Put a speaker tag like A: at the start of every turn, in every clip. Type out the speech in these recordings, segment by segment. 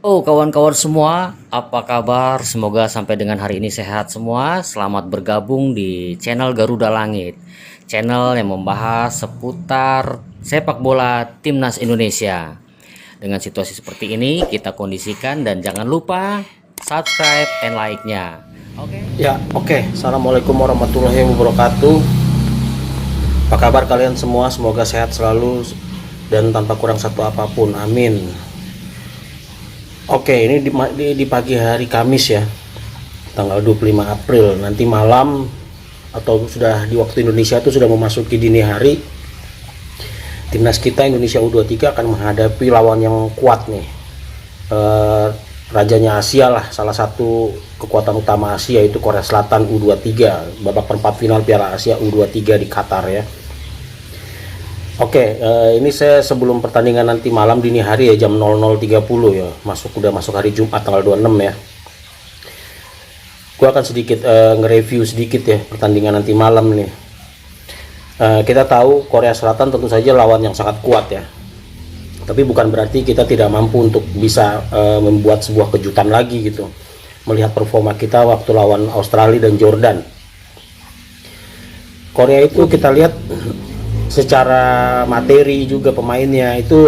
A: Oh, kawan-kawan semua, apa kabar? Semoga sampai dengan hari ini sehat semua. Selamat bergabung di channel Garuda Langit, channel yang membahas seputar sepak bola timnas Indonesia. Dengan situasi seperti ini, kita kondisikan dan jangan lupa subscribe and like-nya. Oke.
B: Oke. Assalamualaikum warahmatullahi wabarakatuh. Apa kabar kalian semua? Semoga sehat selalu dan tanpa kurang satu apapun. Amin. Oke, ini di pagi hari Kamis ya, tanggal 25 April. Nanti malam atau sudah di waktu Indonesia itu sudah memasuki dini hari. Timnas kita Indonesia U23 akan menghadapi lawan yang kuat nih. Rajanya Asia lah, salah satu kekuatan utama Asia yaitu Korea Selatan U23, babak perempat final Piala Asia U23 di Qatar ya. Oke, ini saya sebelum pertandingan nanti malam dini hari ya, jam 00.30 ya, udah masuk hari Jumat tanggal 26 ya. Gua akan sedikit nge-review sedikit ya pertandingan nanti malam nih. Kita tahu Korea Selatan tentu saja lawan yang sangat kuat ya. Tapi bukan berarti kita tidak mampu untuk bisa membuat sebuah kejutan lagi gitu. Melihat performa kita waktu lawan Australia dan Jordan. Korea itu kita lihat secara materi juga pemainnya itu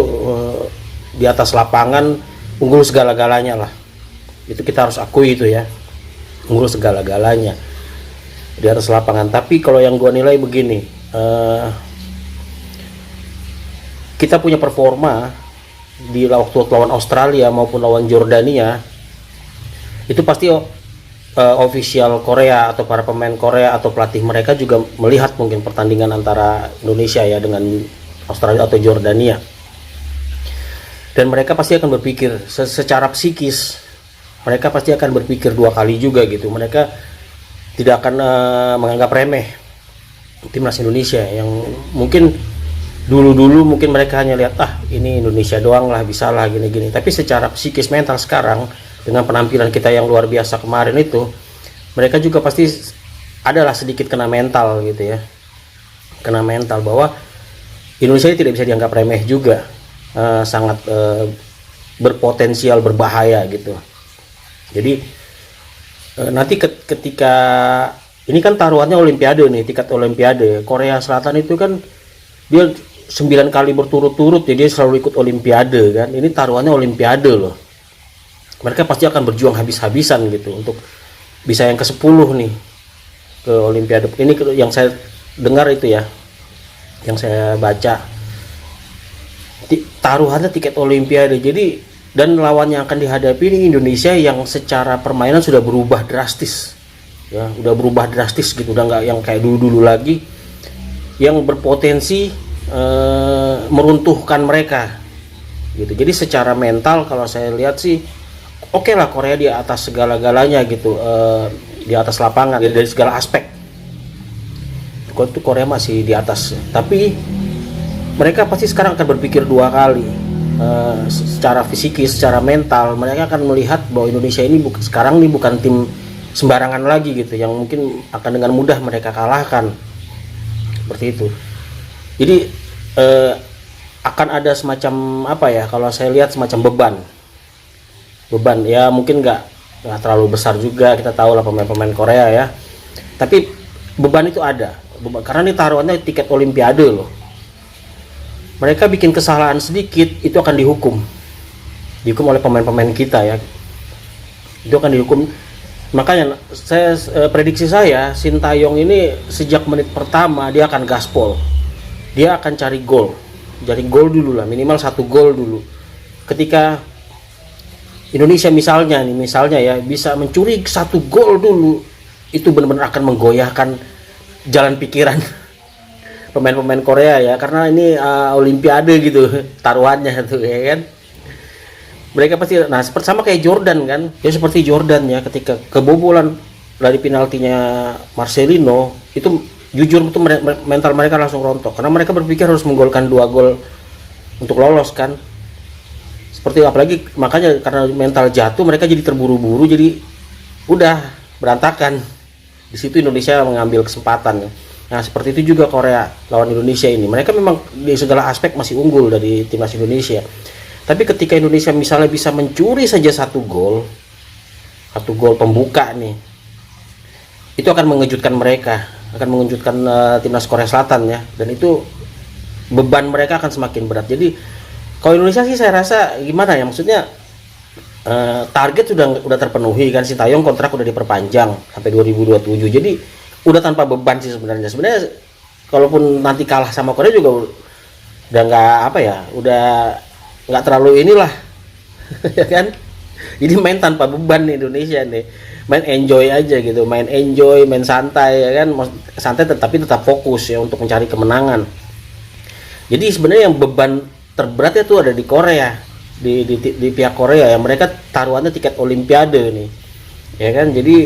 B: di atas lapangan unggul segala-galanya lah. Itu kita harus akui itu ya. Unggul segala-galanya di atas lapangan. Tapi kalau yang gua nilai begini, kita punya performa di waktu lawan Australia maupun lawan Jordania itu pasti official Korea atau para pemain Korea atau pelatih mereka juga melihat mungkin pertandingan antara Indonesia ya dengan Australia atau Jordania, dan mereka pasti akan berpikir secara psikis, mereka pasti akan berpikir dua kali juga gitu. Mereka tidak akan menganggap remeh timnas Indonesia yang mungkin dulu mungkin mereka hanya lihat ini Indonesia doang lah, bisa lah gini-gini. Tapi secara psikis mental sekarang dengan penampilan kita yang luar biasa kemarin itu, mereka juga pasti adalah sedikit kena mental gitu ya, kena mental bahwa Indonesia tidak bisa dianggap remeh juga, sangat berpotensial berbahaya gitu. Jadi nanti ketika ini kan taruhannya Olimpiade nih, tiket Olimpiade. Korea Selatan itu kan dia 9 kali berturut-turut jadi dia selalu ikut Olimpiade kan. Ini taruhannya Olimpiade loh. Mereka pasti akan berjuang habis-habisan gitu untuk bisa yang ke-10 nih ke Olimpiade. Ini yang saya dengar itu ya, yang saya baca, taruhannya tiket Olimpiade. Jadi dan lawan yang akan dihadapi ini Indonesia yang secara permainan sudah berubah drastis ya, udah berubah drastis gitu, udah nggak yang kayak dulu lagi yang berpotensi meruntuhkan mereka gitu. Jadi secara mental kalau saya lihat sih oke lah, Korea di atas segala-galanya gitu, di atas lapangan dari segala aspek. Korea masih di atas, tapi mereka pasti sekarang akan berpikir dua kali, secara fisikis, secara mental. Mereka akan melihat bahwa Indonesia ini sekarang ini bukan tim sembarangan lagi gitu, yang mungkin akan dengan mudah mereka kalahkan, seperti itu. Jadi akan ada semacam apa ya, kalau saya lihat semacam beban ya, mungkin nggak terlalu besar juga, kita tahu lah pemain-pemain Korea ya, tapi beban itu ada, karena ini taruhannya tiket Olimpiade loh. Mereka bikin kesalahan sedikit itu akan dihukum oleh pemain-pemain kita ya, itu akan dihukum. Makanya saya prediksi saya, Sintayong ini sejak menit pertama dia akan gaspol, dia akan cari gol dulu lah, minimal 1 gol dulu. Ketika Indonesia misalnya ya bisa mencuri 1 gol dulu, itu benar-benar akan menggoyahkan jalan pikiran pemain-pemain Korea ya, karena ini Olimpiade gitu taruhannya tuh ya kan. Mereka pasti, nah seperti sama kayak Jordan kan ya, seperti Jordan ya, ketika kebobolan dari penaltinya Marcelino itu jujur itu mental mereka langsung rontok, karena mereka berpikir harus menggolkan 2 gol untuk lolos kan. Seperti apalagi makanya karena mental jatuh mereka jadi terburu-buru, jadi udah berantakan. Di situ Indonesia mengambil kesempatan ya. Nah seperti itu juga Korea lawan Indonesia ini, mereka memang di segala aspek masih unggul dari timnas Indonesia. Tapi ketika Indonesia misalnya bisa mencuri saja satu gol pembuka nih, itu akan mengejutkan mereka, akan mengejutkan timnas Korea Selatan ya, dan itu beban mereka akan semakin berat. Jadi kalau Indonesia sih saya rasa gimana ya, maksudnya target udah terpenuhi kan, Sintayong kontrak udah diperpanjang sampai 2027, jadi udah tanpa beban sih sebenarnya. Kalaupun nanti kalah sama Korea juga udah nggak apa ya, udah nggak terlalu inilah ya kan. Jadi main tanpa beban nih Indonesia nih, main enjoy aja gitu, main enjoy, main santai ya kan, santai tetapi tetap fokus ya untuk mencari kemenangan. Jadi sebenarnya yang beban terberatnya tuh ada di Korea, di pihak Korea ya, mereka taruhannya tiket Olimpiade nih ya kan. Jadi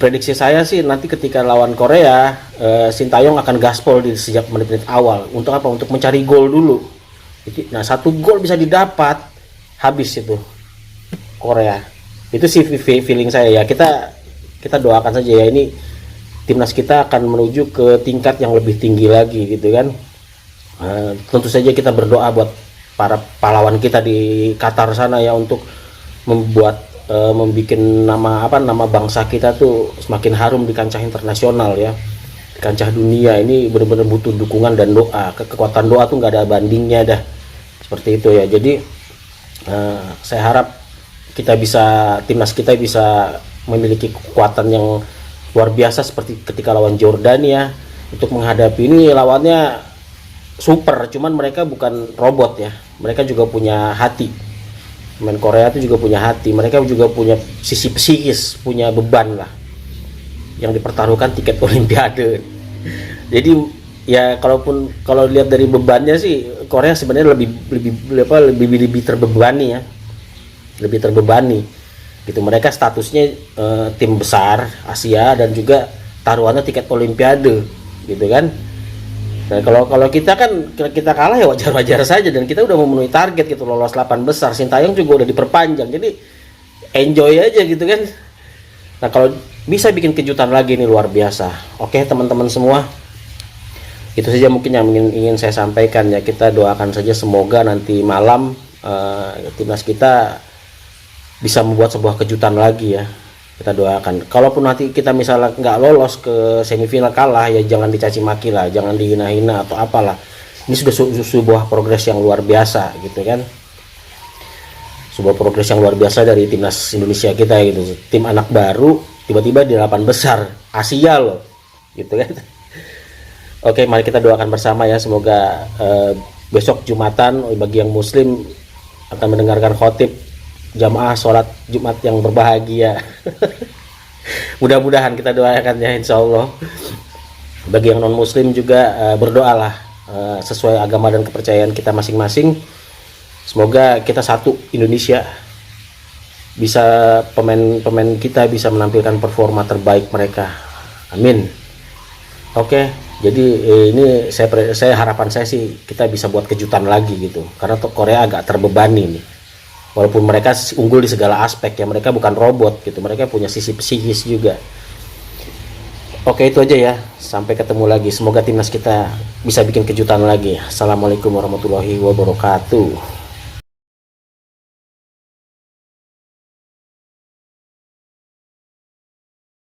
B: prediksi saya sih nanti ketika lawan Korea, Sintayong akan gaspol di sejak menit-menit awal. Untuk apa? Untuk mencari gol dulu. Nah, satu gol bisa didapat, habis itu Korea. Itu sih feeling saya ya. Kita doakan saja ya, ini timnas kita akan menuju ke tingkat yang lebih tinggi lagi gitu kan. Tentu saja kita berdoa buat para pahlawan kita di Qatar sana ya, untuk membuat membuat nama bangsa kita tuh semakin harum di kancah internasional ya, di kancah dunia. Ini benar-benar butuh dukungan dan doa. Kekuatan doa tuh nggak ada bandingnya dah, seperti itu ya. Jadi saya harap timnas kita bisa memiliki kekuatan yang luar biasa seperti ketika lawan Jordania, untuk menghadapi ini. Lawannya super, cuman mereka bukan robot ya, mereka juga punya hati. Pemain Korea itu juga punya hati, mereka juga punya sisi psikis, punya beban lah yang dipertaruhkan tiket Olimpiade. Jadi ya kalau lihat dari bebannya sih, Korea sebenarnya lebih terbebani ya, lebih terbebani gitu. Mereka statusnya tim besar Asia dan juga taruhannya tiket Olimpiade gitu kan. Nah, kalau kita kalah ya wajar-wajar saja, dan kita udah memenuhi target gitu, lolos 8 besar. Sintayong juga udah diperpanjang, jadi enjoy aja gitu kan. Nah, kalau bisa bikin kejutan lagi nih luar biasa. Oke teman-teman semua, itu saja mungkin yang ingin saya sampaikan ya. Kita doakan saja semoga nanti malam timnas kita bisa membuat sebuah kejutan lagi ya. Kita doakan. Kalaupun nanti kita misalnya nggak lolos ke semifinal, kalah ya, jangan dicaci maki lah, jangan dihina-hina atau apalah. Ini sudah sebuah progres yang luar biasa gitu kan. Sebuah progres yang luar biasa dari timnas Indonesia kita gitu. Tim anak baru tiba-tiba di 8 besar Asia loh gitu kan. Oke, mari kita doakan bersama ya, semoga besok Jumatan bagi yang muslim akan mendengarkan khotib jamaah sholat Jumat yang berbahagia. Mudah-mudahan kita doakan ya, insya Allah. Bagi yang non muslim juga berdoalah sesuai agama dan kepercayaan kita masing-masing. Semoga kita satu Indonesia, bisa pemain kita bisa menampilkan performa terbaik mereka. Amin. Oke, jadi ini saya harapan saya sih kita bisa buat kejutan lagi gitu, karena Korea agak terbebani nih. Walaupun mereka unggul di segala aspek ya, mereka bukan robot gitu, mereka punya sisi psikis juga. Oke, itu aja ya, sampai ketemu lagi. Semoga timnas kita bisa bikin kejutan lagi. Assalamualaikum warahmatullahi wabarakatuh.